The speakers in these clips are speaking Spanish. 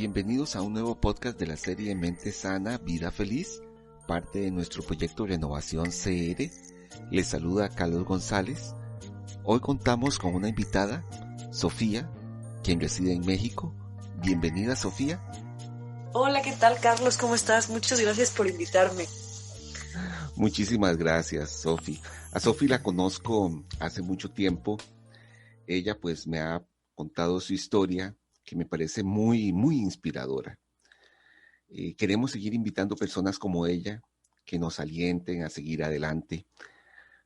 bienvenidos a un nuevo podcast de la serie Mente Sana, Vida Feliz, parte de nuestro proyecto Renovación CR. Les saluda Carlos González. Hoy contamos con una invitada, Sofía, quien reside en México. Bienvenida, Sofía. Hola, ¿qué tal, Carlos? ¿Cómo estás? Muchas gracias por invitarme. Muchísimas gracias, Sofi. A Sofi la conozco hace mucho tiempo. Ella pues me ha contado su historia, que me parece muy inspiradora. Queremos seguir invitando personas como ella que nos alienten a seguir adelante.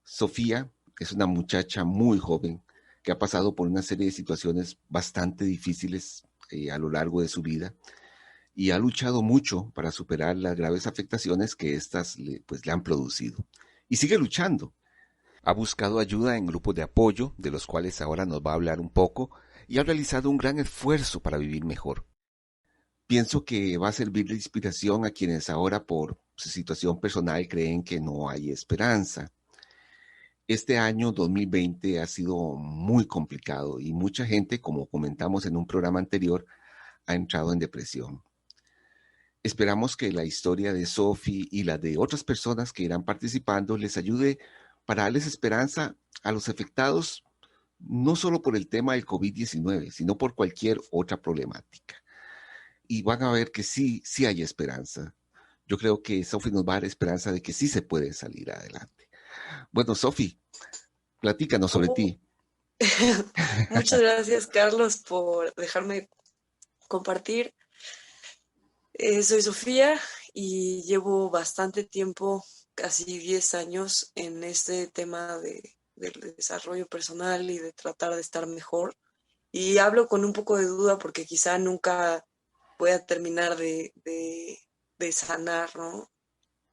Sofía es una muchacha muy joven que ha pasado por una serie de situaciones bastante difíciles a lo largo de su vida y ha luchado mucho para superar las graves afectaciones que éstas le han producido. Y sigue luchando. Ha buscado ayuda en grupos de apoyo, de los cuales ahora nos va a hablar un poco, y ha realizado un gran esfuerzo para vivir mejor. Pienso que va a servir de inspiración a quienes ahora por su situación personal creen que no hay esperanza. Este año 2020 ha sido muy complicado y mucha gente, como comentamos en un programa anterior, ha entrado en depresión. Esperamos que la historia de Sophie y la de otras personas que irán participando les ayude para darles esperanza a los afectados, no solo por el tema del COVID-19, sino por cualquier otra problemática. Y van a ver que sí hay esperanza. Yo creo que Sophie nos va a dar esperanza de que sí se puede salir adelante. Bueno, Sophie, platícanos sobre ti. Muchas gracias, Carlos, por dejarme compartir. Soy Sofía y llevo bastante tiempo, casi 10 años, en este tema del desarrollo personal y de tratar de estar mejor. Y hablo con un poco de duda porque quizá nunca voy a terminar de sanar, ¿no?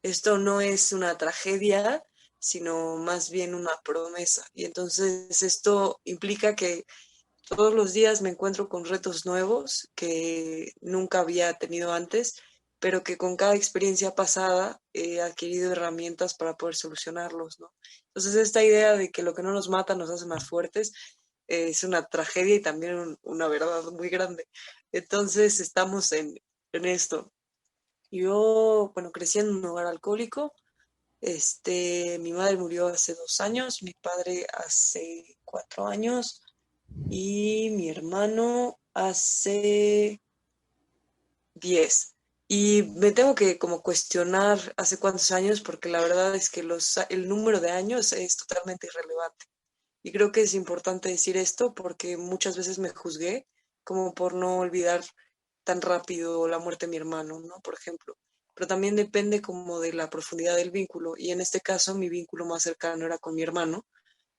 Esto no es una tragedia, sino más bien una promesa. Y entonces esto implica que todos los días me encuentro con retos nuevos que nunca había tenido antes, pero que con cada experiencia pasada he adquirido herramientas para poder solucionarlos, ¿no? Entonces esta idea de que lo que no nos mata nos hace más fuertes es una tragedia y también una verdad muy grande. Entonces estamos en esto. Yo, bueno, crecí en un hogar alcohólico. Mi madre murió hace 2 años, mi padre hace 4 años y mi hermano hace 10. Y me tengo que como cuestionar hace cuántos años, porque la verdad es que el número de años es totalmente irrelevante. Y creo que es importante decir esto porque muchas veces me juzgué como por no olvidar tan rápido la muerte de mi hermano, ¿no? Por ejemplo. Pero también depende como de la profundidad del vínculo. Y en este caso mi vínculo más cercano era con mi hermano,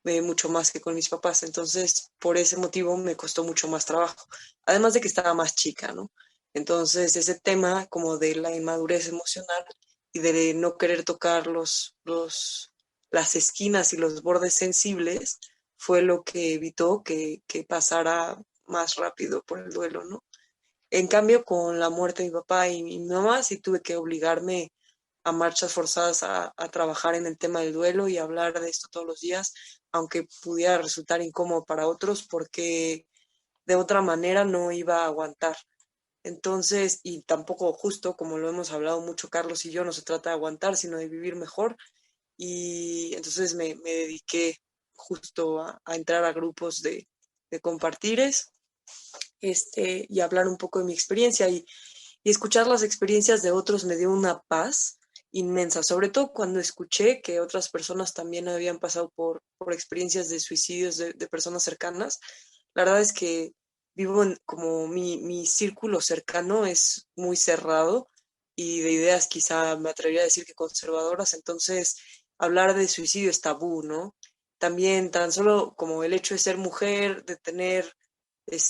mucho más que con mis papás. Entonces, por ese motivo me costó mucho más trabajo. Además de que estaba más chica, ¿no? Entonces, ese tema como de la inmadurez emocional y de no querer tocar las esquinas y los bordes sensibles fue lo que evitó que pasara más rápido por el duelo, ¿no? En cambio, con la muerte de mi papá y mi mamá, sí tuve que obligarme a marchas forzadas a trabajar en el tema del duelo y hablar de esto todos los días, aunque pudiera resultar incómodo para otros, porque de otra manera no iba a aguantar. Entonces, y tampoco justo, como lo hemos hablado mucho Carlos y yo, no se trata de aguantar, sino de vivir mejor. Y entonces me dediqué justo a entrar a grupos de compartires y hablar un poco de mi experiencia y escuchar las experiencias de otros me dio una paz inmensa, sobre todo cuando escuché que otras personas también habían pasado por experiencias de suicidios de personas cercanas. La verdad es que vivo como mi círculo cercano es muy cerrado y de ideas quizá me atrevería a decir que conservadoras, entonces hablar de suicidio es tabú, ¿no? También tan solo como el hecho de ser mujer, de tener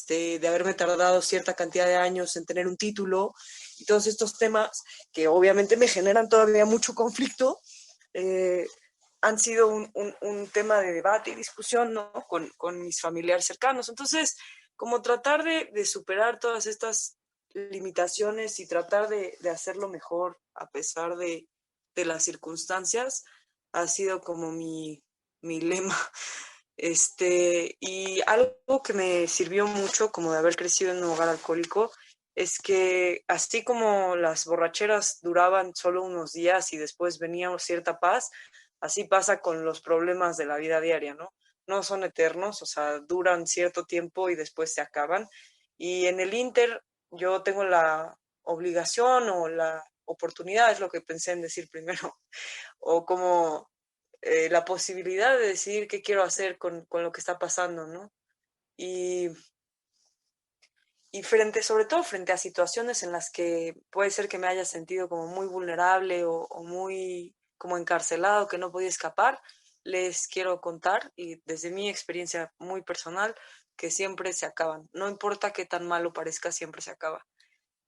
de haberme tardado cierta cantidad de años en tener un título y todos estos temas que obviamente me generan todavía mucho conflicto, eh, han sido un tema de debate y discusión, ¿no? Con mis familiares cercanos. Entonces, como tratar de superar todas estas limitaciones y tratar de hacerlo mejor a pesar de las circunstancias, ha sido como mi lema. Y algo que me sirvió mucho, como de haber crecido en un hogar alcohólico, es que así como las borracheras duraban solo unos días y después venía cierta paz, así pasa con los problemas de la vida diaria, ¿no? No son eternos, o sea, duran cierto tiempo y después se acaban. Y en el Inter yo tengo la obligación o la oportunidad, es lo que pensé en decir primero, o como la posibilidad de decidir qué quiero hacer con lo que está pasando, ¿no? Y, y frente, sobre todo frente a situaciones en las que puede ser que me haya sentido como muy vulnerable o muy como encarcelado, que no podía escapar, les quiero contar, y desde mi experiencia muy personal, que siempre se acaban. No importa qué tan malo parezca, siempre se acaba.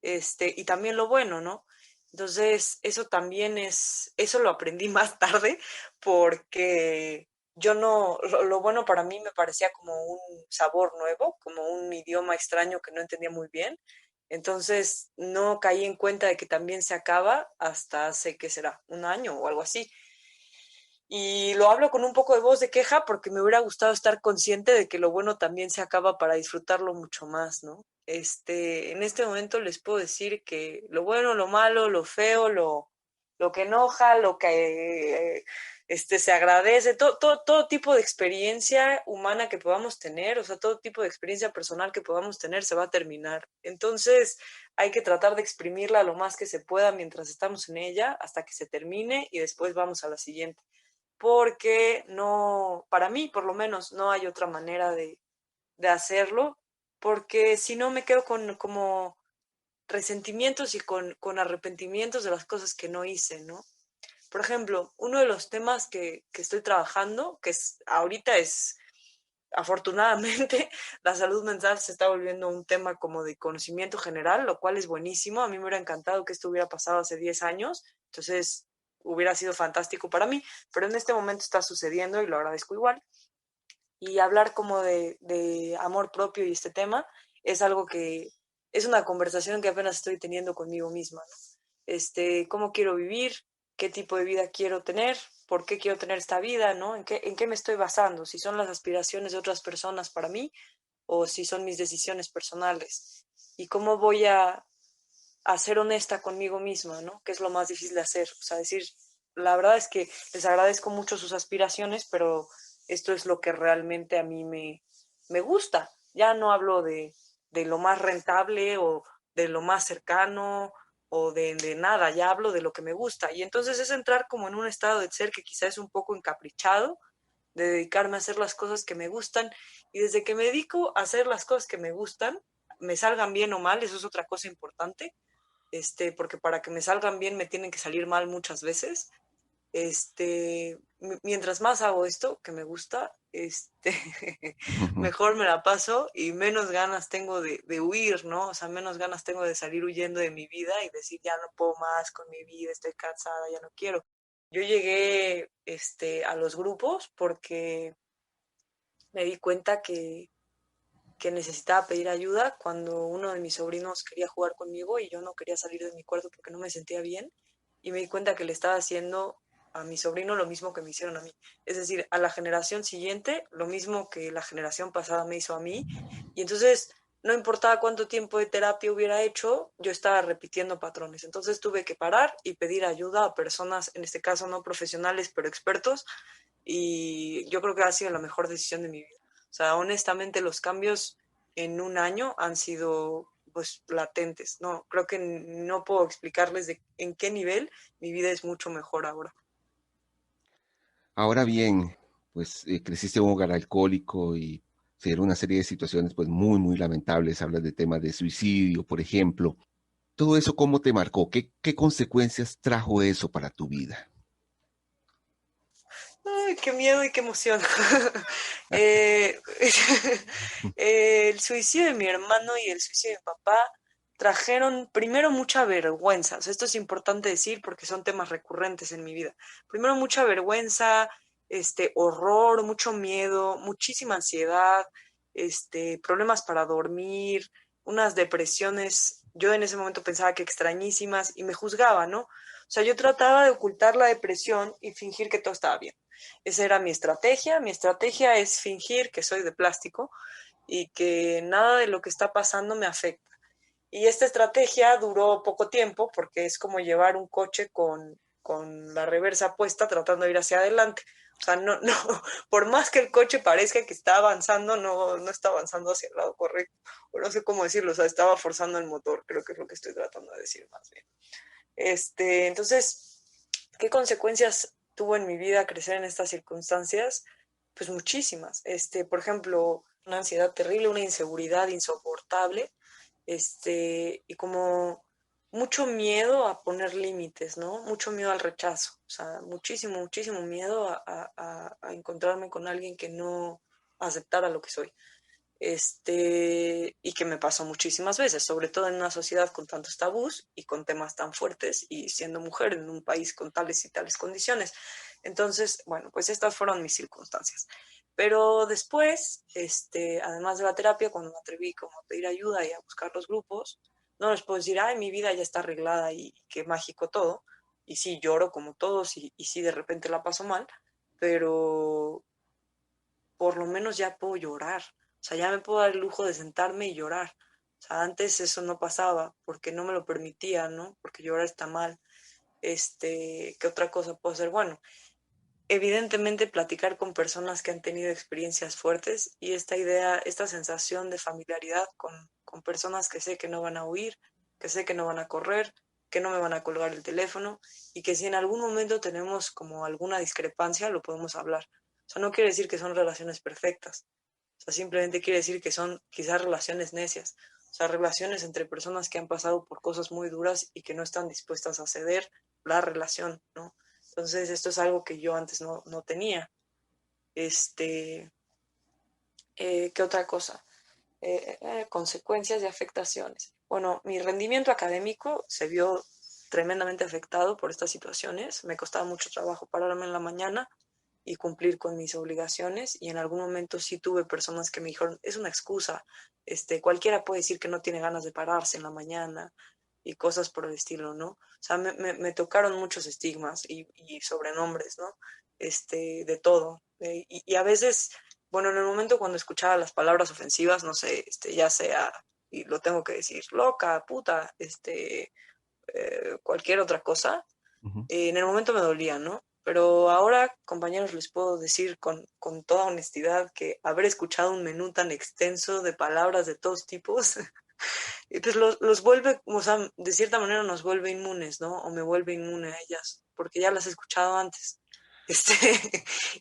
Y también lo bueno, ¿no? Entonces, eso también eso lo aprendí más tarde porque yo no, lo bueno para mí me parecía como un sabor nuevo, como un idioma extraño que no entendía muy bien. Entonces, no caí en cuenta de que también se acaba hasta hace, ¿qué será? Un año o algo así. Y lo hablo con un poco de voz de queja porque me hubiera gustado estar consciente de que lo bueno también se acaba para disfrutarlo mucho más, ¿no? En este momento les puedo decir que lo bueno, lo malo, lo feo, lo que enoja, lo que se agradece, todo tipo de experiencia humana que podamos tener, o sea, todo tipo de experiencia personal que podamos tener se va a terminar. Entonces hay que tratar de exprimirla lo más que se pueda mientras estamos en ella hasta que se termine y después vamos a la siguiente porque no, para mí por lo menos no hay otra manera de hacerlo, porque si no me quedo con como resentimientos y con arrepentimientos de las cosas que no hice, ¿no? Por ejemplo, uno de los temas que estoy trabajando, ahorita es, afortunadamente, la salud mental se está volviendo un tema como de conocimiento general, lo cual es buenísimo. A mí me hubiera encantado que esto hubiera pasado hace 10 años, entonces hubiera sido fantástico para mí, pero en este momento está sucediendo y lo agradezco igual. Y hablar como de amor propio y este tema es algo que es una conversación que apenas estoy teniendo conmigo misma, ¿no? Cómo quiero vivir, qué tipo de vida quiero tener, por qué quiero tener esta vida, ¿no? En qué me estoy basando, si son las aspiraciones de otras personas para mí o si son mis decisiones personales. Y cómo voy a ser honesta conmigo misma, ¿no? Que es lo más difícil de hacer. O sea, decir, la verdad es que les agradezco mucho sus aspiraciones, pero esto es lo que realmente a mí me gusta. Ya no hablo de lo más rentable o de lo más cercano o de nada, ya hablo de lo que me gusta. Y entonces es entrar como en un estado de ser que quizás es un poco encaprichado, de dedicarme a hacer las cosas que me gustan. Y desde que me dedico a hacer las cosas que me gustan, me salgan bien o mal, eso es otra cosa importante, porque para que me salgan bien me tienen que salir mal muchas veces. Mientras más hago esto, que me gusta, mejor me la paso y menos ganas tengo de huir, ¿no? O sea, menos ganas tengo de salir huyendo de mi vida y decir, ya no puedo más con mi vida, estoy cansada, ya no quiero. Yo llegué, a los grupos porque me di cuenta que necesitaba pedir ayuda cuando uno de mis sobrinos quería jugar conmigo y yo no quería salir de mi cuarto porque no me sentía bien y me di cuenta que le estaba haciendo a mi sobrino lo mismo que me hicieron a mí. Es decir, a la generación siguiente, lo mismo que la generación pasada me hizo a mí. Y entonces, no importaba cuánto tiempo de terapia hubiera hecho, yo estaba repitiendo patrones. Entonces tuve que parar y pedir ayuda a personas, en este caso no profesionales, pero expertos. Y yo creo que ha sido la mejor decisión de mi vida. O sea, honestamente los cambios en un año han sido pues latentes. No, creo que no puedo explicarles en qué nivel mi vida es mucho mejor ahora. Ahora bien, pues creciste en un hogar alcohólico y se dieron una serie de situaciones pues muy, muy lamentables. Hablas de temas de suicidio, por ejemplo. Todo eso, ¿cómo te marcó? ¿Qué consecuencias trajo eso para tu vida? Ay, qué miedo y qué emoción. Eh, el suicidio de mi hermano y el suicidio de mi papá trajeron primero mucha vergüenza. O sea, esto es importante decir porque son temas recurrentes en mi vida. Primero mucha vergüenza, horror, mucho miedo, muchísima ansiedad, problemas para dormir, unas depresiones. Yo en ese momento pensaba que extrañísimas y me juzgaba, ¿no? O sea, yo trataba de ocultar la depresión y fingir que todo estaba bien. Esa era mi estrategia. Mi estrategia es fingir que soy de plástico y que nada de lo que está pasando me afecta. Y esta estrategia duró poco tiempo porque es como llevar un coche con la reversa puesta tratando de ir hacia adelante. O sea, no, no, por más que el coche parezca que está avanzando, no está avanzando hacia el lado correcto. O no sé cómo decirlo, o sea, estaba forzando el motor, creo que es lo que estoy tratando de decir más bien. Entonces, ¿qué consecuencias tuvo en mi vida crecer en estas circunstancias? Pues muchísimas. Por ejemplo, una ansiedad terrible, una inseguridad insoportable, y como mucho miedo a poner límites, ¿no? Mucho miedo al rechazo, o sea, muchísimo, muchísimo miedo a encontrarme con alguien que no aceptara lo que soy. Y que me pasó muchísimas veces, sobre todo en una sociedad con tantos tabús y con temas tan fuertes y siendo mujer en un país con tales y tales condiciones. Entonces, bueno, pues estas fueron mis circunstancias. Pero después, además de la terapia, cuando me atreví como a pedir ayuda y a buscar los grupos, no les puedo decir, ay, mi vida ya está arreglada y qué mágico todo. Y sí, lloro como todos y sí, de repente la paso mal, pero por lo menos ya puedo llorar. O sea, ya me puedo dar el lujo de sentarme y llorar. O sea, antes eso no pasaba porque no me lo permitía, ¿no? Porque llorar está mal. ¿Qué otra cosa puedo hacer? Bueno, evidentemente platicar con personas que han tenido experiencias fuertes y esta idea, esta sensación de familiaridad con personas que sé que no van a huir, que sé que no van a correr, que no me van a colgar el teléfono y que si en algún momento tenemos como alguna discrepancia, lo podemos hablar. O sea, no quiere decir que son relaciones perfectas. O sea, simplemente quiere decir que son quizás relaciones necias. O sea, relaciones entre personas que han pasado por cosas muy duras y que no están dispuestas a ceder la relación, ¿no? Entonces, esto es algo que yo antes no tenía. ¿Qué otra cosa? Consecuencias y afectaciones. Bueno, mi rendimiento académico se vio tremendamente afectado por estas situaciones. Me costaba mucho trabajo pararme en la mañana y cumplir con mis obligaciones y en algún momento sí tuve personas que me dijeron, es una excusa, cualquiera puede decir que no tiene ganas de pararse en la mañana y cosas por el estilo, ¿no? O sea, me tocaron muchos estigmas y sobrenombres, ¿no? De todo. Y a veces, bueno, en el momento cuando escuchaba las palabras ofensivas, no sé, ya sea, y lo tengo que decir, loca, puta, cualquier otra cosa, Ujú. en el momento me dolía, ¿no? Pero ahora, compañeros, les puedo decir con toda honestidad que haber escuchado un menú tan extenso de palabras de todos tipos, pues los vuelve, o sea, de cierta manera nos vuelve inmunes, ¿no? O me vuelve inmune a ellas, porque ya las he escuchado antes. Este,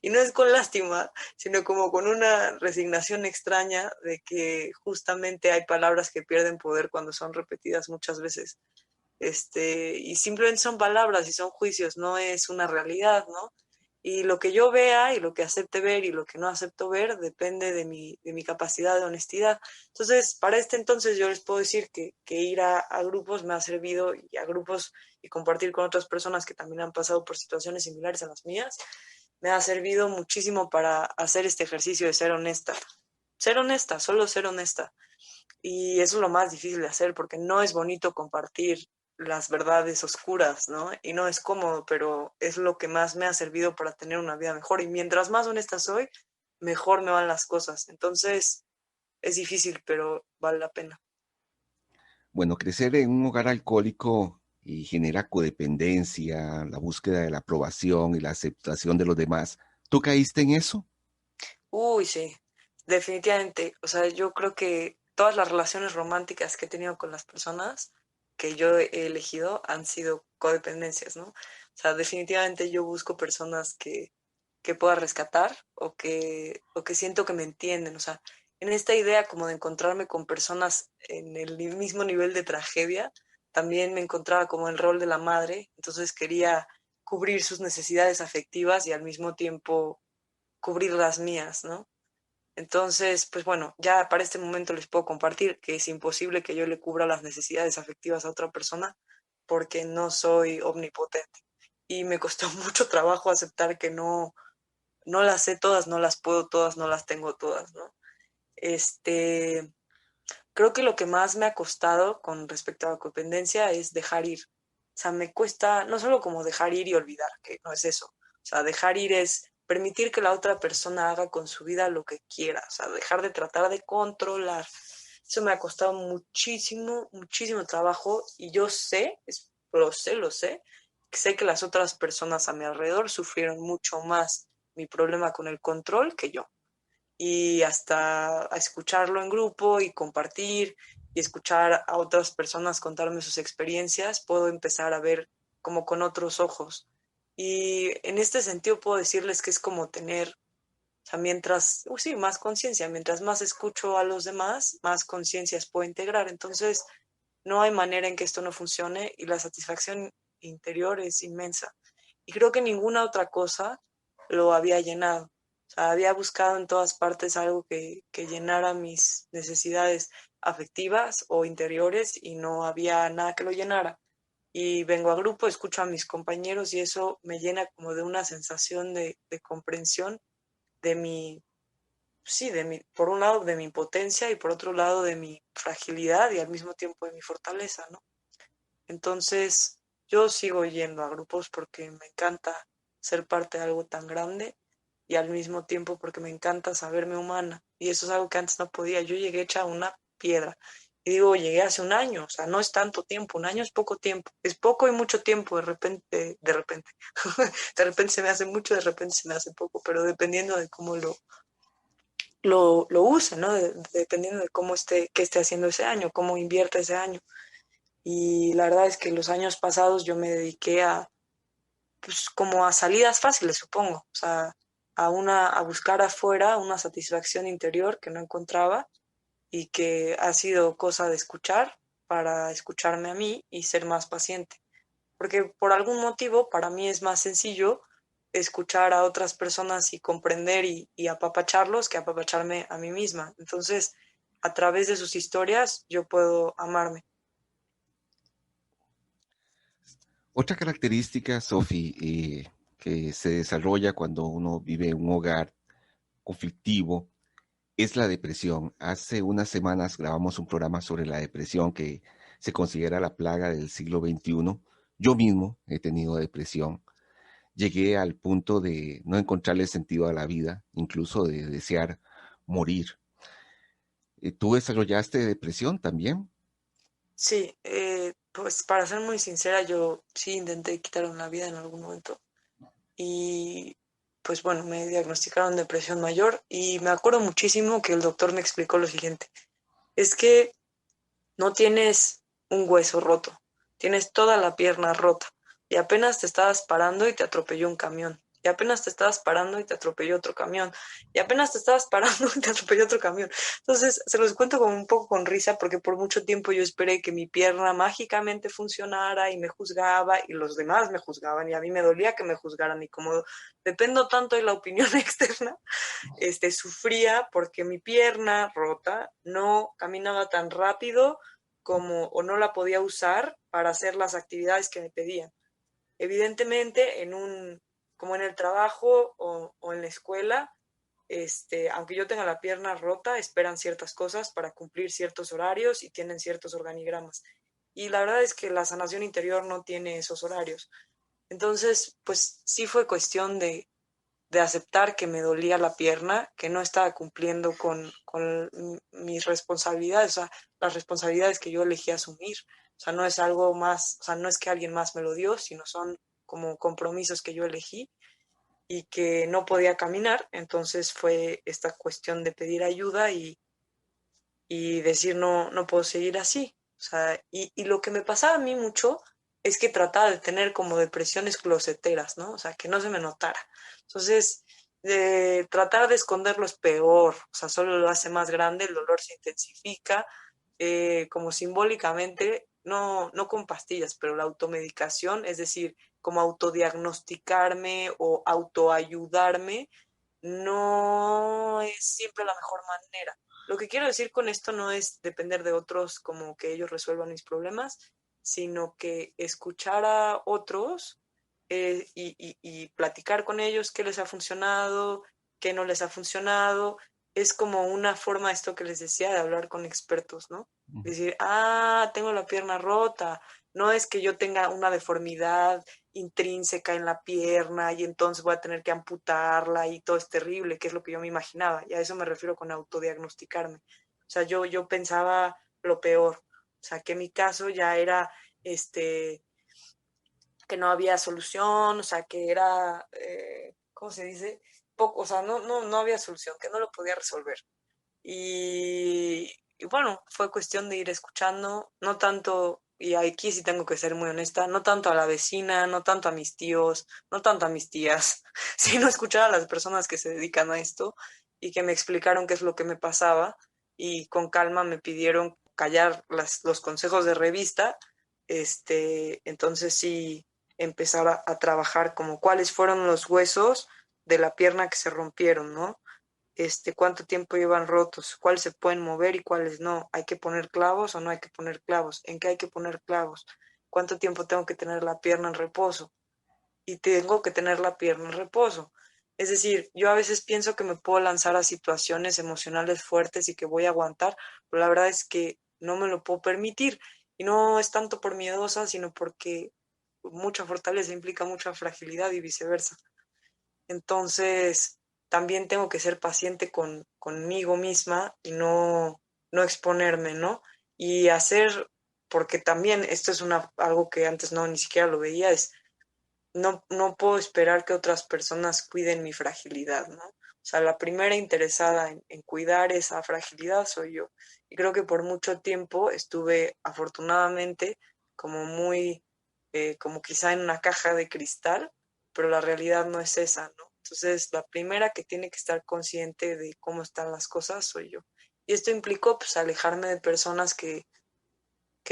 y no es con lástima, sino como con una resignación extraña de que justamente hay palabras que pierden poder cuando son repetidas muchas veces. Y simplemente son palabras y son juicios, no es una realidad, ¿no? Y lo que yo vea y lo que acepte ver y lo que no acepto ver depende de mi capacidad de honestidad. Entonces, para este entonces yo les puedo decir que ir a grupos me ha servido y a grupos y compartir con otras personas que también han pasado por situaciones similares a las mías, me ha servido muchísimo para hacer este ejercicio de ser honesta. Ser honesta, solo ser honesta. Y eso es lo más difícil de hacer porque no es bonito compartir las verdades oscuras, ¿no? Y no es cómodo, pero es lo que más me ha servido para tener una vida mejor. Y mientras más honesta soy, mejor me van las cosas. Entonces, es difícil, pero vale la pena. Bueno, crecer en un hogar alcohólico y genera codependencia, la búsqueda de la aprobación y la aceptación de los demás. ¿Tú caíste en eso? Uy, sí, definitivamente. O sea, yo creo que todas las relaciones románticas que he tenido con las personas que yo he elegido han sido codependencias, ¿no? O sea, definitivamente yo busco personas que pueda rescatar o que siento que me entienden. O sea, en esta idea como de encontrarme con personas en el mismo nivel de tragedia, también me encontraba como en el rol de la madre, entonces quería cubrir sus necesidades afectivas y al mismo tiempo cubrir las mías, ¿no? Entonces, pues bueno, ya para este momento les puedo compartir que es imposible que yo le cubra las necesidades afectivas a otra persona porque no soy omnipotente. Y me costó mucho trabajo aceptar que no las sé todas, no las puedo todas, no las tengo todas, ¿no? Este, Creo que lo que más me ha costado con respecto a la codependencia es dejar ir. O sea, me cuesta no solo como dejar ir y olvidar, que no es eso. O sea, dejar ir es permitir que la otra persona haga con su vida lo que quiera. O sea, dejar de tratar de controlar. Eso me ha costado muchísimo, muchísimo trabajo y yo sé, lo sé, sé que las otras personas a mi alrededor sufrieron mucho más mi problema con el control que yo. Y hasta a escucharlo en grupo y compartir y escuchar a otras personas contarme sus experiencias, puedo empezar a ver como con otros ojos. Y en este sentido puedo decirles que es como tener, o sea, mientras, sí, más conciencia, mientras más escucho a los demás, más conciencias puedo integrar. Entonces, no hay manera en que esto no funcione y la satisfacción interior es inmensa. Y creo que ninguna otra cosa lo había llenado. O sea, había buscado en todas partes algo que llenara mis necesidades afectivas o interiores y no había nada que lo llenara. Y vengo a grupo, escucho a mis compañeros y eso me llena como de una sensación de comprensión de mi, sí, por un lado de mi impotencia y por otro lado de mi fragilidad y al mismo tiempo de mi fortaleza, ¿no? Entonces, yo sigo yendo a grupos porque me encanta ser parte de algo tan grande y al mismo tiempo porque me encanta saberme humana. Y eso es algo que antes no podía. Yo llegué hecha una piedra. Y digo, llegué hace un año, o sea, no es tanto tiempo, un año es poco tiempo, es poco y mucho tiempo, de repente se me hace mucho, de repente se me hace poco, pero dependiendo de cómo lo use, ¿no? Dependiendo de cómo esté, qué esté haciendo ese año, cómo invierta ese año. Y la verdad es que los años pasados yo me dediqué a, pues como a salidas fáciles, supongo, o sea, a buscar afuera una satisfacción interior que no encontraba y que ha sido cosa de escuchar para escucharme a mí y ser más paciente. Porque por algún motivo para mí es más sencillo escuchar a otras personas y comprender y apapacharlos que apapacharme a mí misma. Entonces, a través de sus historias yo puedo amarme. Otra característica, Sofi, que se desarrolla cuando uno vive en un hogar conflictivo es la depresión. Hace unas semanas grabamos un programa sobre la depresión que se considera la plaga del siglo XXI. Yo mismo he tenido depresión. Llegué al punto de no encontrarle sentido a la vida, incluso de desear morir. ¿Tú desarrollaste depresión también? Sí, pues para ser muy sincera, yo sí intenté quitarme la vida en algún momento y pues bueno, me diagnosticaron depresión mayor y me acuerdo muchísimo que el doctor me explicó lo siguiente, es que no tienes un hueso roto, tienes toda la pierna rota y apenas te estabas parando y te atropelló un camión. Y apenas te estabas parando y te atropelló otro camión. Y apenas te estabas parando y te atropelló otro camión. Entonces, se los cuento como un poco con risa porque por mucho tiempo yo esperé que mi pierna mágicamente funcionara y me juzgaba y los demás me juzgaban y a mí me dolía que me juzgaran y como dependo tanto de la opinión externa, sufría porque mi pierna rota no caminaba tan rápido como o no la podía usar para hacer las actividades que me pedían. Evidentemente, como en el trabajo o en la escuela, aunque yo tenga la pierna rota, esperan ciertas cosas para cumplir ciertos horarios y tienen ciertos organigramas. Y la verdad es que la sanación interior no tiene esos horarios. Entonces, pues sí fue cuestión de aceptar que me dolía la pierna, que no estaba cumpliendo con mis responsabilidades, o sea, las responsabilidades que yo elegí asumir. O sea, no es algo más, o sea, no es que alguien más me lo dio, sino son como compromisos que yo elegí y que no podía caminar. Entonces fue esta cuestión de pedir ayuda y decir no, no puedo seguir así. O sea, y lo que me pasaba a mí mucho es que trataba de tener como depresiones closeteras, ¿no? O sea, que no se me notara. Entonces, de tratar de esconderlo es peor, o sea, solo lo hace más grande, el dolor se intensifica, como simbólicamente, no, no con pastillas, pero la automedicación, es decir, como autodiagnosticarme o autoayudarme, no es siempre la mejor manera. Lo que quiero decir con esto no es depender de otros como que ellos resuelvan mis problemas, sino que escuchar a otros y platicar con ellos qué les ha funcionado, qué no les ha funcionado, es como una forma, esto que les decía, de hablar con expertos, ¿no? Decir, tengo la pierna rota, no es que yo tenga una deformidad intrínseca en la pierna y entonces voy a tener que amputarla y todo es terrible, que es lo que yo me imaginaba. Y a eso me refiero con autodiagnosticarme. O sea, yo pensaba lo peor, o sea, que mi caso ya era, que no había solución, o sea, que era, ¿cómo se dice? Poco, o sea, no había solución, que no lo podía resolver. Y bueno, fue cuestión de ir escuchando, no tanto, y aquí sí tengo que ser muy honesta, no tanto a la vecina, no tanto a mis tíos, no tanto a mis tías, sino escuchar a las personas que se dedican a esto y que me explicaron qué es lo que me pasaba y con calma me pidieron callar los consejos de revista, entonces sí empezar a trabajar como cuáles fueron los huesos de la pierna que se rompieron, ¿no? Cuánto tiempo llevan rotos, cuáles se pueden mover y cuáles no, hay que poner clavos o no hay que poner clavos, en qué hay que poner clavos, cuánto tiempo tengo que tener la pierna en reposo y tengo que tener la pierna en reposo. Es decir, yo a veces pienso que me puedo lanzar a situaciones emocionales fuertes y que voy a aguantar, pero la verdad es que no me lo puedo permitir y no es tanto por miedosa, sino porque mucha fortaleza implica mucha fragilidad y viceversa. Entonces, también tengo que ser paciente conmigo misma y no exponerme, ¿no? Y hacer, porque también esto es algo que antes no ni siquiera lo veía, es no puedo esperar que otras personas cuiden mi fragilidad, ¿no? O sea, la primera interesada en cuidar esa fragilidad soy yo. Y creo que por mucho tiempo estuve afortunadamente como muy, como quizá en una caja de cristal, pero la realidad no es esa, ¿no? Entonces, la primera que tiene que estar consciente de cómo están las cosas soy yo. Y esto implicó, pues, alejarme de personas que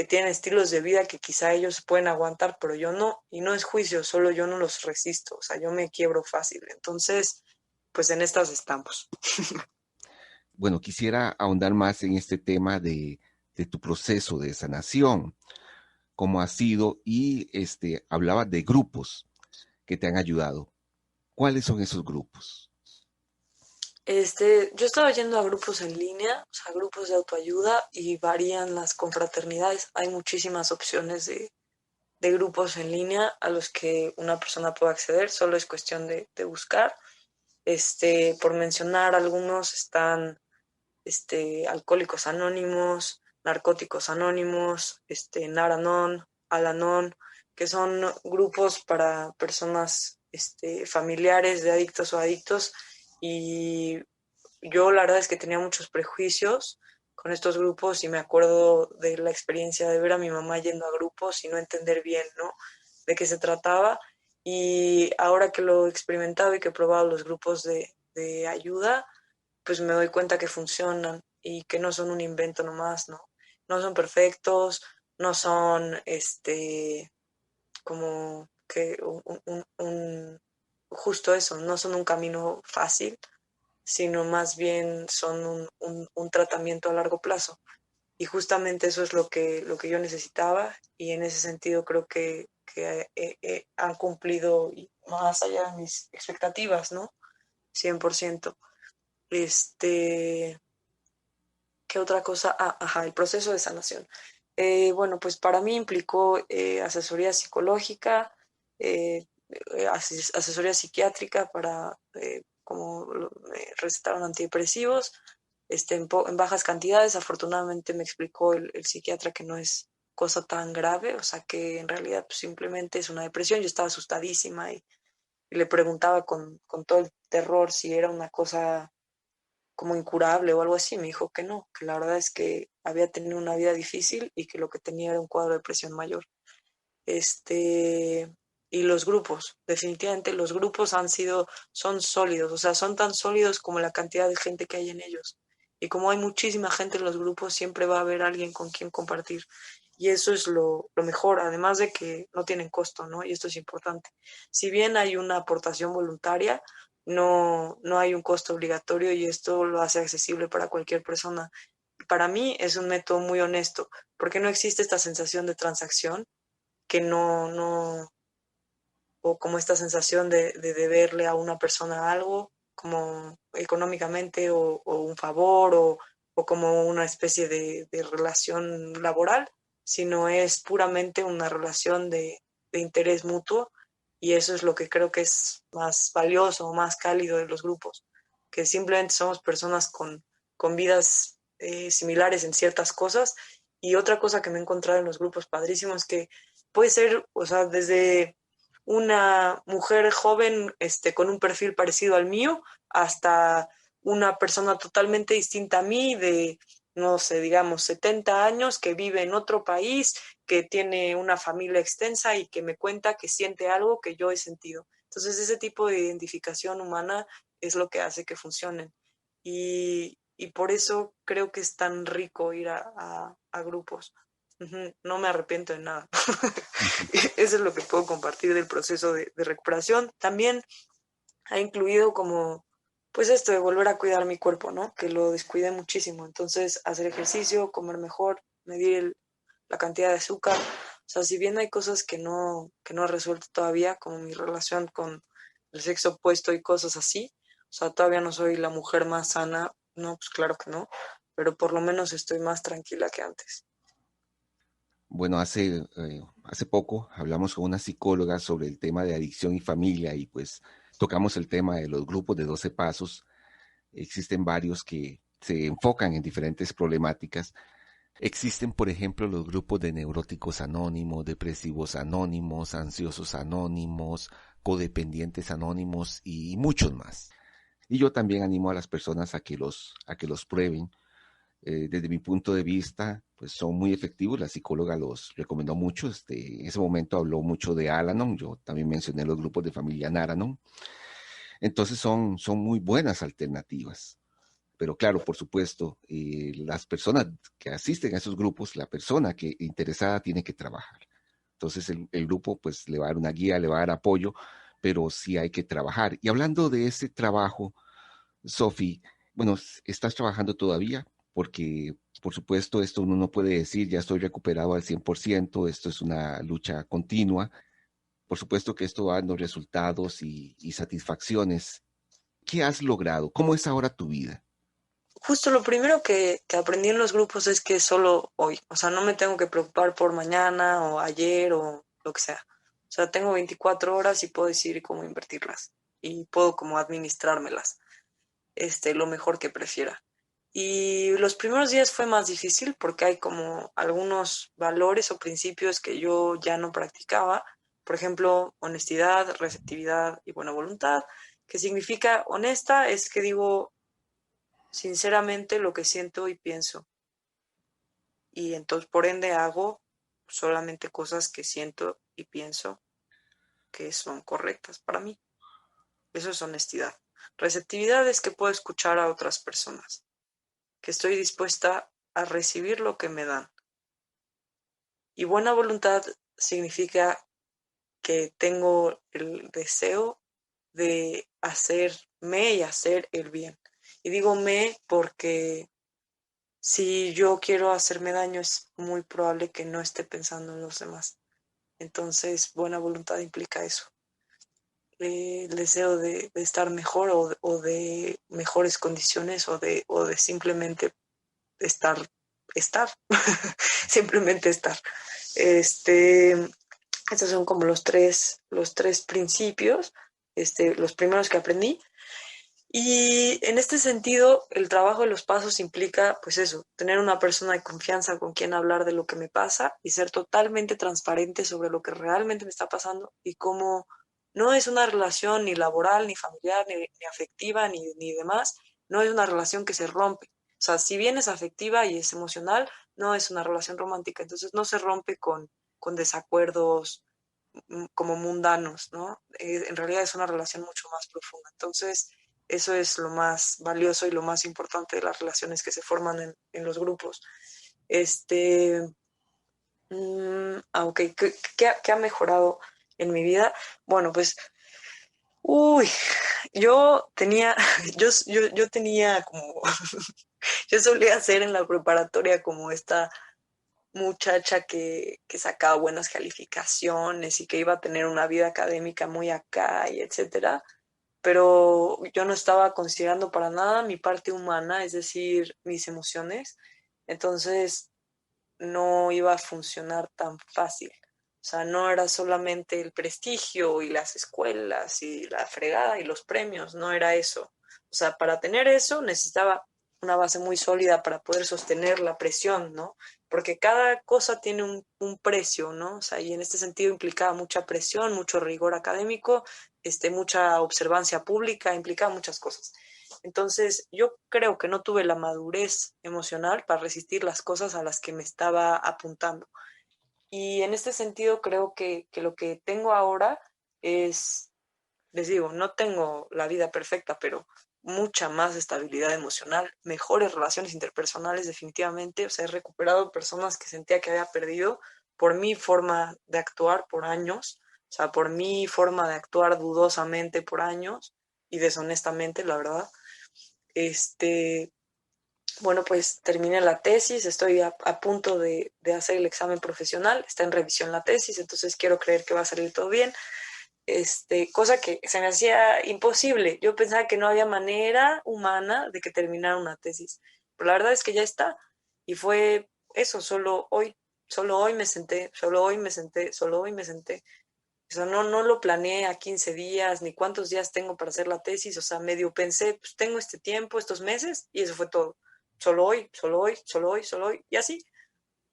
tienen estilos de vida que quizá ellos pueden aguantar, pero yo no, y no es juicio, solo yo no los resisto, o sea, yo me quiebro fácil. Entonces, pues en estas estamos. Bueno, quisiera ahondar más en este tema de tu proceso de sanación, cómo ha sido, y hablabas de grupos que te han ayudado. ¿Cuáles son esos grupos? Yo estaba yendo a grupos en línea, o sea, grupos de autoayuda y varían las confraternidades. Hay muchísimas opciones de grupos en línea a los que una persona puede acceder, solo es cuestión de buscar. Por mencionar algunos están Alcohólicos Anónimos, Narcóticos Anónimos, Naranon, Alanon, que son grupos para personas familiares de adictos o adictos. Y yo la verdad es que tenía muchos prejuicios con estos grupos y me acuerdo de la experiencia de ver a mi mamá yendo a grupos y no entender bien, ¿no? De qué se trataba. Y ahora que lo he experimentado y que he probado los grupos de ayuda, pues me doy cuenta que funcionan y que no son un invento nomás, ¿no? No son perfectos, no son como que justo eso, no son un camino fácil, sino más bien son un tratamiento a largo plazo. Y justamente eso es lo que yo necesitaba y en ese sentido creo que han cumplido más allá de mis expectativas, ¿no? 100%. Este, ¿Qué otra cosa? Ah, ajá, el proceso de sanación. Bueno, pues para mí implicó asesoría psicológica, asesoría psiquiátrica para, me recetaron antidepresivos, en bajas cantidades. Afortunadamente me explicó el psiquiatra que no es cosa tan grave, o sea que en realidad pues, simplemente es una depresión. Yo estaba asustadísima y le preguntaba con todo el terror si era una cosa como incurable o algo así. Me dijo que no, que la verdad es que había tenido una vida difícil y que lo que tenía era un cuadro de presión mayor. Este, y los grupos, definitivamente los grupos son sólidos, o sea, son tan sólidos como la cantidad de gente que hay en ellos. Y como hay muchísima gente en los grupos, siempre va a haber alguien con quien compartir. Y eso es lo mejor, además de que no tienen costo, ¿no? Y esto es importante. Si bien hay una aportación voluntaria, no hay un costo obligatorio y esto lo hace accesible para cualquier persona. Para mí es un método muy honesto, porque no existe esta sensación de transacción que no, o como esta sensación de deberle a una persona algo, como económicamente o un favor o como una especie de relación laboral, sino es puramente una relación de interés mutuo y eso es lo que creo que es más valioso, más cálido de los grupos, que simplemente somos personas con vidas similares en ciertas cosas. Y otra cosa que me he encontrado en los grupos padrísimos es que puede ser, o sea, desde una mujer joven con un perfil parecido al mío hasta una persona totalmente distinta a mí de, no sé, digamos, 70 años que vive en otro país, que tiene una familia extensa y que me cuenta que siente algo que yo he sentido. Entonces, ese tipo de identificación humana es lo que hace que funcionen. Y por eso creo que es tan rico ir a grupos. No me arrepiento de nada. Ujú. Eso es lo que puedo compartir del proceso de recuperación. También ha incluido como, pues esto de volver a cuidar mi cuerpo, ¿no? Que lo descuidé muchísimo. Entonces, hacer ejercicio, comer mejor, medir la cantidad de azúcar. O sea, si bien hay cosas que no he resuelto todavía, como mi relación con el sexo opuesto y cosas así, o sea, todavía no soy la mujer más sana, no, pues claro que no, pero por lo menos estoy más tranquila que antes. Bueno, hace poco hablamos con una psicóloga sobre el tema de adicción y familia y pues tocamos el tema de los grupos de 12 pasos. Existen varios que se enfocan en diferentes problemáticas. Existen, por ejemplo, los grupos de neuróticos anónimos, depresivos anónimos, ansiosos anónimos, codependientes anónimos y muchos más. Y yo también animo a las personas a que los prueben. Desde mi punto de vista, pues son muy efectivos. La psicóloga los recomendó mucho. En ese momento habló mucho de Al-Anon. Yo también mencioné los grupos de familia Naranon. Entonces son muy buenas alternativas. Pero claro, por supuesto, las personas que asisten a esos grupos, la persona que interesada tiene que trabajar. Entonces el grupo pues le va a dar una guía, le va a dar apoyo, pero sí hay que trabajar. Y hablando de ese trabajo, Sofi, bueno, ¿estás trabajando todavía? Porque, por supuesto, esto uno no puede decir, ya estoy recuperado al 100%. Esto es una lucha continua. Por supuesto que esto va dando resultados y satisfacciones. ¿Qué has logrado? ¿Cómo es ahora tu vida? Justo lo primero que aprendí en los grupos es que solo hoy, o sea, no me tengo que preocupar por mañana o ayer o lo que sea. O sea, tengo 24 horas y puedo decidir cómo invertirlas y puedo como administrármelas, lo mejor que prefiera. Y los primeros días fue más difícil porque hay como algunos valores o principios que yo ya no practicaba. Por ejemplo, honestidad, receptividad y buena voluntad. Que significa honesta es que digo sinceramente lo que siento y pienso. Y entonces, por ende, hago solamente cosas que siento y pienso que son correctas para mí. Eso es honestidad. Receptividad es que puedo escuchar a otras personas, que estoy dispuesta a recibir lo que me dan. Y buena voluntad significa que tengo el deseo de hacerme y hacer el bien. Y digo me porque si yo quiero hacerme daño, es muy probable que no esté pensando en los demás. Entonces, buena voluntad implica eso. El deseo de estar mejor o de mejores condiciones o de simplemente estar, estar, simplemente estar. Este, Estos son como los tres principios, los primeros que aprendí. Y en este sentido, el trabajo de los pasos implica, pues eso, tener una persona de confianza con quien hablar de lo que me pasa y ser totalmente transparente sobre lo que realmente me está pasando y cómo no es una relación ni laboral, ni familiar, ni afectiva, ni demás, no es una relación que se rompe. O sea, si bien es afectiva y es emocional, no es una relación romántica, entonces no se rompe con desacuerdos como mundanos, ¿no? En realidad es una relación mucho más profunda. Entonces, eso es lo más valioso y lo más importante de las relaciones que se forman en los grupos. Este, aunque, ¿qué ha mejorado en mi vida? Bueno, pues, uy, yo tenía, yo tenía como, yo solía hacer en la preparatoria como esta muchacha que sacaba buenas calificaciones y que iba a tener una vida académica muy acá y etcétera, pero yo no estaba considerando para nada mi parte humana, es decir, mis emociones, entonces no iba a funcionar tan fácil. O sea, no era solamente el prestigio y las escuelas y la fregada y los premios, no era eso. O sea, para tener eso necesitaba una base muy sólida para poder sostener la presión, ¿no? Porque cada cosa tiene un precio, ¿no? O sea, y en este sentido implicaba mucha presión, mucho rigor académico, mucha observancia pública, implicaba muchas cosas. Entonces, yo creo que no tuve la madurez emocional para resistir las cosas a las que me estaba apuntando. Y en este sentido, creo que lo que tengo ahora es, les digo, no tengo la vida perfecta, pero mucha más estabilidad emocional, mejores relaciones interpersonales definitivamente. O sea, he recuperado personas que sentía que había perdido por mi forma de actuar por años, o sea, por mi forma de actuar dudosamente por años y deshonestamente, la verdad. Este, bueno, pues terminé la tesis, estoy a punto de hacer el examen profesional, está en revisión la tesis, entonces quiero creer que va a salir todo bien. Cosa que se me hacía imposible. Yo pensaba que no había manera humana de que terminara una tesis, pero la verdad es que ya está. Y fue eso, solo hoy me senté, solo hoy me senté, solo hoy me senté. O sea, no lo planeé a 15 días, ni cuántos días tengo para hacer la tesis. O sea, medio pensé, pues tengo este tiempo, estos meses, y eso fue todo. Solo hoy, solo hoy, solo hoy, solo hoy, y así.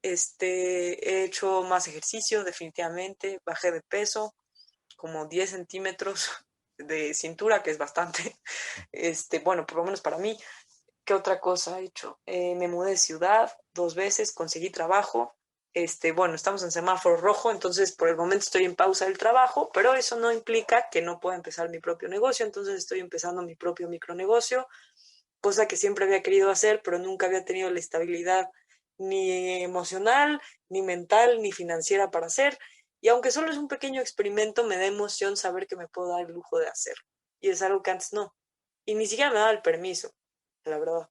He hecho más ejercicio, definitivamente, bajé de peso, como 10 centímetros de cintura, que es bastante. Bueno, por lo menos para mí. ¿Qué otra cosa he hecho? Me mudé de ciudad 2 veces, conseguí trabajo. Bueno, estamos en semáforo rojo, entonces por el momento estoy en pausa del trabajo, pero eso no implica que no pueda empezar mi propio negocio, entonces estoy empezando mi propio micronegocio, cosa que siempre había querido hacer, pero nunca había tenido la estabilidad ni emocional, ni mental, ni financiera para hacer. Y aunque solo es un pequeño experimento, me da emoción saber que me puedo dar el lujo de hacerlo. Y es algo que antes no. Y ni siquiera me daba el permiso, la verdad.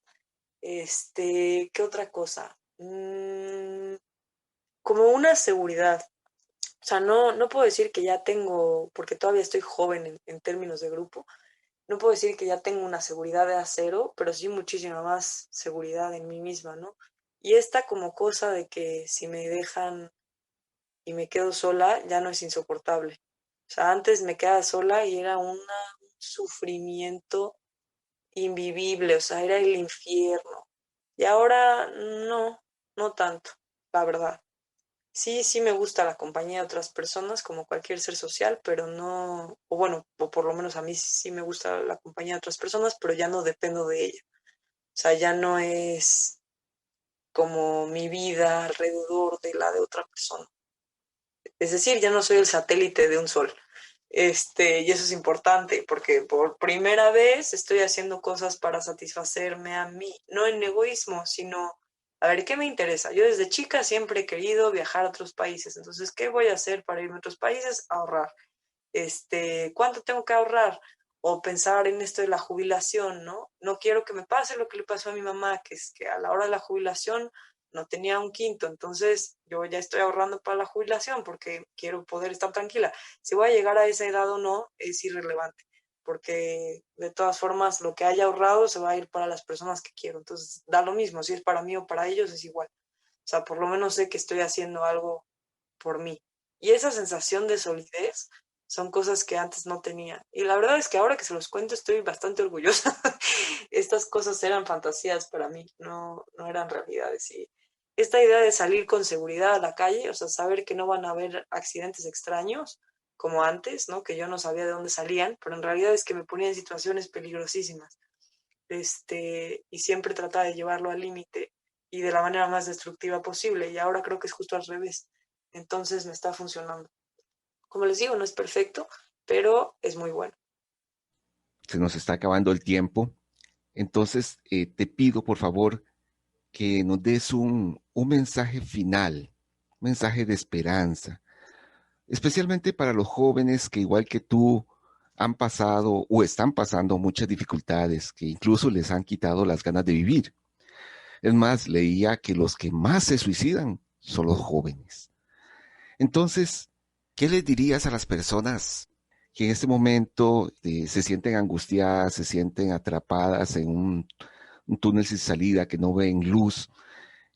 ¿Qué otra cosa? Como una seguridad. O sea, no puedo decir que ya tengo, porque todavía estoy joven en términos de grupo, no puedo decir que ya tengo una seguridad de acero, pero sí muchísima más seguridad en mí misma, ¿no? Y esta como cosa de que si me dejan y me quedo sola, ya no es insoportable. O sea, antes me quedaba sola y era un sufrimiento invivible, o sea, era el infierno. Y ahora no tanto, la verdad. Sí, sí me gusta la compañía de otras personas, como cualquier ser social, pero no, o bueno, o por lo menos a mí sí me gusta la compañía de otras personas, pero ya no dependo de ella. O sea, ya no es como mi vida alrededor de la de otra persona. Es decir, ya no soy el satélite de un sol. Y eso es importante porque por primera vez estoy haciendo cosas para satisfacerme a mí, no en egoísmo, sino, a ver, ¿qué me interesa? Yo desde chica siempre he querido viajar a otros países, entonces, ¿qué voy a hacer para irme a otros países? Ahorrar. ¿Cuánto tengo que ahorrar? O pensar en esto de la jubilación, ¿no? No quiero que me pase lo que le pasó a mi mamá, que es que a la hora de la jubilación no tenía un quinto, entonces yo ya estoy ahorrando para la jubilación porque quiero poder estar tranquila. Si voy a llegar a esa edad o no es irrelevante, porque de todas formas lo que haya ahorrado se va a ir para las personas que quiero, entonces da lo mismo, si es para mí o para ellos es igual. O sea, por lo menos sé que estoy haciendo algo por mí. Y esa sensación de solidez son cosas que antes no tenía. Y la verdad es que ahora que se los cuento estoy bastante orgullosa. Estas cosas eran fantasías para mí, no eran realidades. Y esta idea de salir con seguridad a la calle, o sea, saber que no van a haber accidentes extraños como antes, ¿no? Que yo no sabía de dónde salían, pero en realidad es que me ponía en situaciones peligrosísimas. Y siempre trataba de llevarlo al límite y de la manera más destructiva posible. Y ahora creo que es justo al revés. Entonces me está funcionando. Como les digo, no es perfecto, pero es muy bueno. Se nos está acabando el tiempo. Entonces, te pido, por favor, que nos des un mensaje final, un mensaje de esperanza, especialmente para los jóvenes que, igual que tú, han pasado o están pasando muchas dificultades que incluso les han quitado las ganas de vivir. Es más, leía que los que más se suicidan son los jóvenes. Entonces, ¿qué les dirías a las personas que en este momento se sienten angustiadas, se sienten atrapadas en un túnel sin salida, que no ven luz,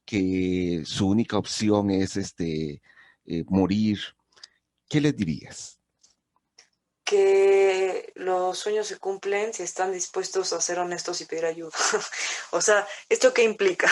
que su única opción es morir? ¿Qué les dirías? que los sueños se cumplen si están dispuestos a ser honestos y pedir ayuda. O sea, ¿esto qué implica?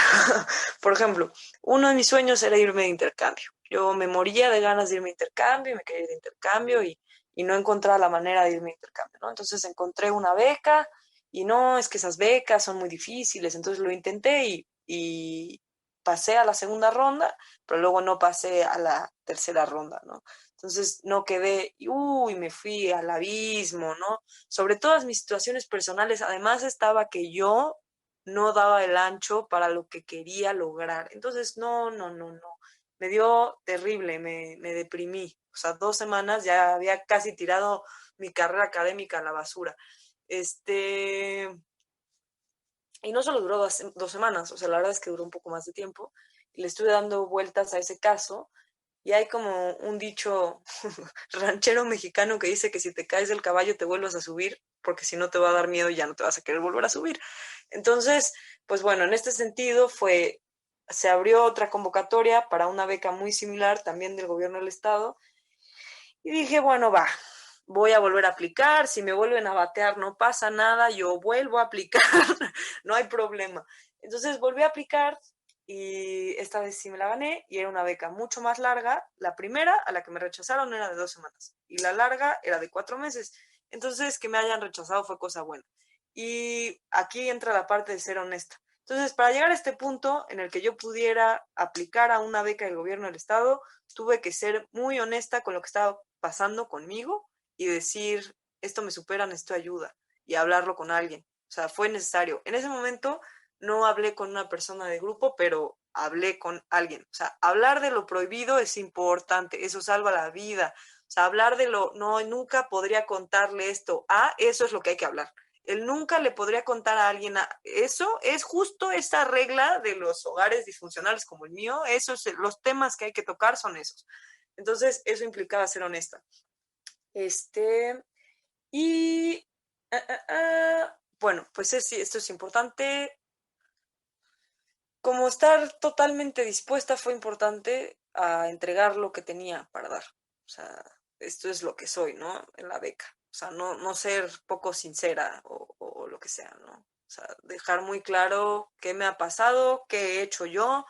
Por ejemplo, uno de mis sueños era irme de intercambio. Yo me moría de ganas de irme de intercambio y me quería ir de intercambio y no encontraba la manera de irme de intercambio, ¿no? Entonces encontré una beca y no, es que esas becas son muy difíciles, entonces lo intenté y pasé a la segunda ronda, pero luego no pasé a la tercera ronda, ¿no? Entonces no quedé, uy, me fui al abismo, ¿no? Sobre todas mis situaciones personales, además estaba que yo no daba el ancho para lo que quería lograr. Entonces, no, no, no, no. Me dio terrible, me deprimí. O sea, 2 semanas ya había casi tirado mi carrera académica a la basura. Y no solo duró 2 semanas, o sea, la verdad es que duró un poco más de tiempo. Y le estuve dando vueltas a ese caso y hay como un dicho ranchero mexicano que dice que si te caes del caballo te vuelvas a subir, porque si no te va a dar miedo y ya no te vas a querer volver a subir. Entonces, pues bueno, en este sentido se abrió otra convocatoria para una beca muy similar también del gobierno del estado y dije, bueno, va, voy a volver a aplicar, si me vuelven a batear no pasa nada, yo vuelvo a aplicar, no hay problema. Entonces volví a aplicar y esta vez sí me la gané y era una beca mucho más larga. La primera, a la que me rechazaron, era de 2 semanas y la larga era de 4 meses. Entonces, que me hayan rechazado fue cosa buena. Y aquí entra la parte de ser honesta. Entonces, para llegar a este punto en el que yo pudiera aplicar a una beca del gobierno del estado, tuve que ser muy honesta con lo que estaba pasando conmigo y decir, esto me supera, necesito ayuda y hablarlo con alguien. O sea, fue necesario. En ese momento no hablé con una persona de grupo, pero hablé con alguien. O sea, hablar de lo prohibido es importante, eso salva la vida. O sea, hablar de no, nunca podría contarle esto. Eso es lo que hay que hablar. Él nunca le podría contar a alguien, eso es justo esta regla de los hogares disfuncionales como el mío, los temas que hay que tocar son esos. Entonces, eso implicaba ser honesta. Este, y, bueno, pues esto es importante. Como estar totalmente dispuesta fue importante a entregar lo que tenía para dar. O sea, esto es lo que soy, ¿no? En la beca. O sea, no ser poco sincera o lo que sea, ¿no? O sea, dejar muy claro qué me ha pasado, qué he hecho yo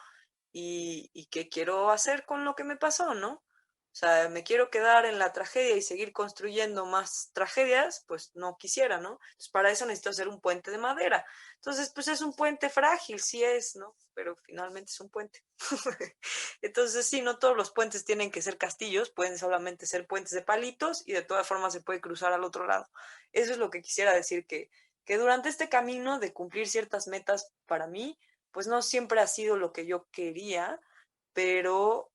y qué quiero hacer con lo que me pasó, ¿no? O sea, me quiero quedar en la tragedia y seguir construyendo más tragedias, pues no quisiera, ¿no? Entonces, para eso necesito hacer un puente de madera. Entonces, pues es un puente frágil, sí es, ¿no? Pero finalmente es un puente. Entonces, sí, no todos los puentes tienen que ser castillos, pueden solamente ser puentes de palitos y de todas formas se puede cruzar al otro lado. Eso es lo que quisiera decir, que durante este camino de cumplir ciertas metas para mí, pues no siempre ha sido lo que yo quería, pero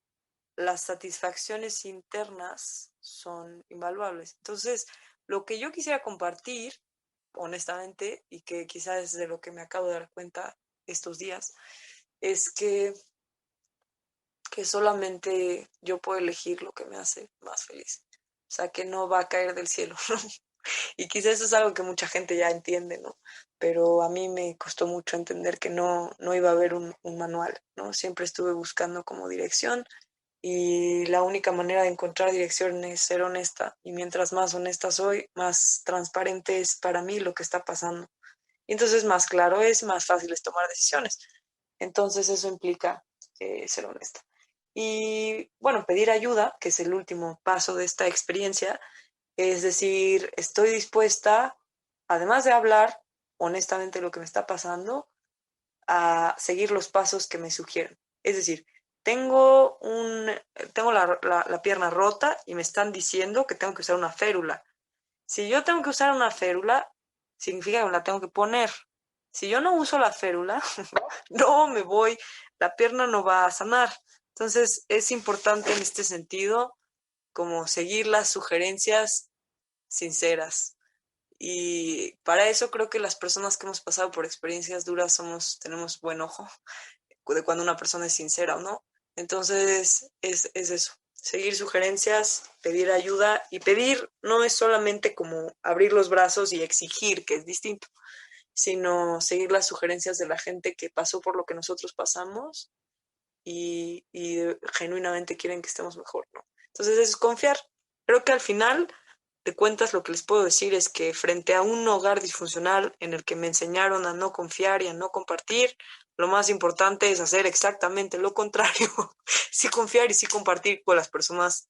las satisfacciones internas son invaluables. Entonces, lo que yo quisiera compartir, honestamente, y que quizás es de lo que me acabo de dar cuenta estos días, es que solamente yo puedo elegir lo que me hace más feliz. O sea, que no va a caer del cielo, ¿no? Y quizás eso es algo que mucha gente ya entiende, ¿no? Pero a mí me costó mucho entender que no iba a haber un manual, ¿no? Siempre estuve buscando como dirección y la única manera de encontrar dirección es ser honesta. Y mientras más honesta soy, más transparente es para mí lo que está pasando. Y entonces más claro es, más fácil es tomar decisiones. Entonces eso implica ser honesta. Y bueno, pedir ayuda, que es el último paso de esta experiencia, es decir, estoy dispuesta, además de hablar honestamente lo que me está pasando, a seguir los pasos que me sugieren. Es decir, tengo, tengo la pierna rota y me están diciendo que tengo que usar una férula. Si yo tengo que usar una férula, significa que me la tengo que poner. Si yo no uso la férula, no me voy, la pierna no va a sanar. Entonces es importante en este sentido como seguir las sugerencias sinceras. Y para eso creo que las personas que hemos pasado por experiencias duras tenemos buen ojo de cuando una persona es sincera o no. Entonces es eso, seguir sugerencias, pedir ayuda y pedir no es solamente como abrir los brazos y exigir, que es distinto, sino seguir las sugerencias de la gente que pasó por lo que nosotros pasamos y genuinamente quieren que estemos mejor, ¿no? Entonces es confiar. Creo que al final de cuentas, lo que les puedo decir es que frente a un hogar disfuncional en el que me enseñaron a no confiar y a no compartir, lo más importante es hacer exactamente lo contrario, sí confiar y sí compartir con las personas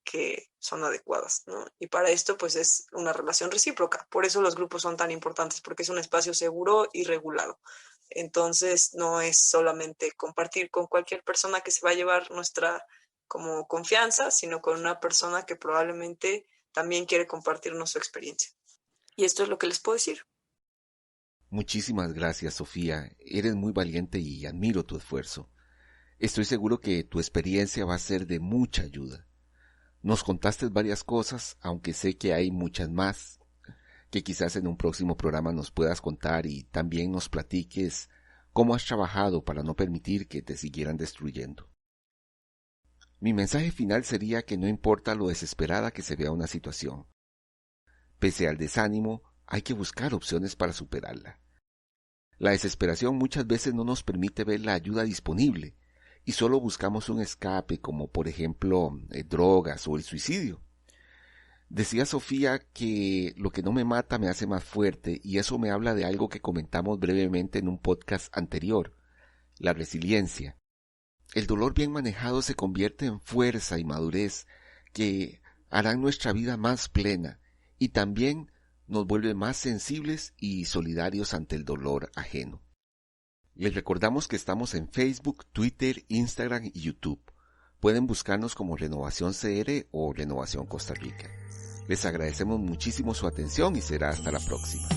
que son adecuadas, ¿no? Y para esto, pues es una relación recíproca. Por eso los grupos son tan importantes, porque es un espacio seguro y regulado. Entonces, no es solamente compartir con cualquier persona que se va a llevar nuestra como confianza, sino con una persona que probablemente también quiere compartirnos su experiencia. Y esto es lo que les puedo decir. Muchísimas gracias, Sofía. Eres muy valiente y admiro tu esfuerzo. Estoy seguro que tu experiencia va a ser de mucha ayuda. Nos contaste varias cosas, aunque sé que hay muchas más, que quizás en un próximo programa nos puedas contar y también nos platiques cómo has trabajado para no permitir que te siguieran destruyendo. Mi mensaje final sería que no importa lo desesperada que se vea una situación. Pese al desánimo, hay que buscar opciones para superarla. La desesperación muchas veces no nos permite ver la ayuda disponible y solo buscamos un escape como por ejemplo drogas o el suicidio. Decía Sofía que lo que no me mata me hace más fuerte y eso me habla de algo que comentamos brevemente en un podcast anterior, la resiliencia. El dolor bien manejado se convierte en fuerza y madurez que harán nuestra vida más plena y también nos vuelve más sensibles y solidarios ante el dolor ajeno. Les recordamos que estamos en Facebook, Twitter, Instagram y YouTube. Pueden buscarnos como Renovación CR o Renovación Costa Rica. Les agradecemos muchísimo su atención y será hasta la próxima.